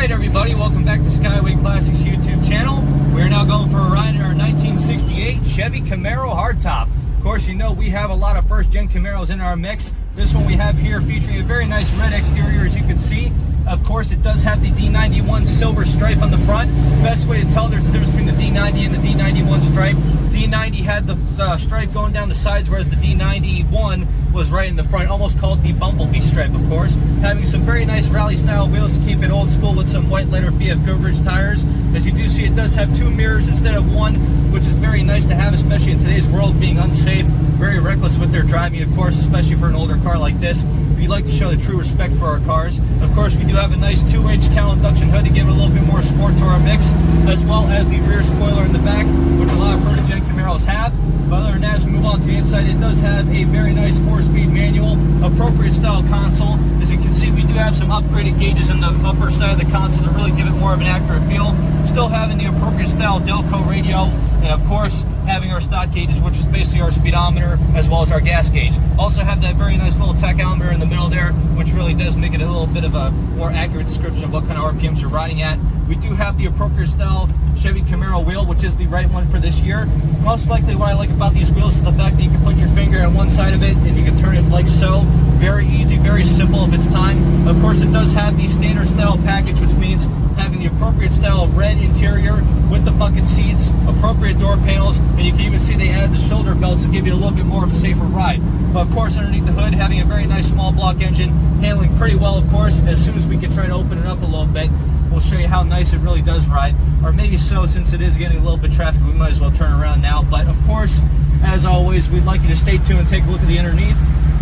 Alright everybody, welcome back to Skyway Classics YouTube channel. We are now going for a ride in our 1968 Chevy Camaro hardtop. Of course, you know we have a lot of first-gen Camaros in our mix. This one we have here featuring a very nice red exterior, as you can see. Of course, it does have the D91 silver stripe on the front. Best way to tell there's a difference between the D90 and the D91 stripe. D90 had the stripe going down the sides, whereas the D91 was right in the front, almost called the bumblebee stripe, of course. Having some very nice rally-style wheels to keep it old school with some white letter BF Goodrich tires. As you do see, it does have two mirrors instead of one, which is very nice to have, especially in today's world, being unsafe, very reckless with their driving, of course, especially for an older car like this. We like to show the true respect for our cars. Of course, we do have a nice 2-inch Cowl induction hood to give it a little bit more sport to our mix, as well as the rear spoiler in the back, which a lot of first-gen Camaros have. But other than that, as we move on to the inside, it does have a very nice 4-speed manual, appropriate style console. As you can see, we do have some upgraded gauges in the upper side of the console to really give it more of an accurate feel. Still having the appropriate style Delco radio, and of course, having our stock gauges, which is basically our speedometer, as well as our gas gauge. Also have that very nice little tachometer in the middle there, which really does make it a little bit of a more accurate description of what kind of RPMs you're riding at. We do have the appropriate style Chevy Camaro wheel, which is the right one for this year. Most likely what I like about these wheels is the fact that you can put your finger on one side of it and you can turn it like so. Very easy, very simple of its time. Of course, it does have the standard style package, which means having the appropriate style of red interior with the bucket seats, appropriate door panels, and you can even see they added the shoulder belts to give you a little bit more of a safer ride. But of course, underneath the hood, having a very nice small block engine, handling pretty well, of course. As soon as we can try to open it up a little bit, we'll show you how nice it really does ride. Or maybe so, since it is getting a little bit traffic, we might as well turn around now. But of course, as always, we'd like you to stay tuned and take a look at the underneath.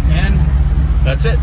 And that's it.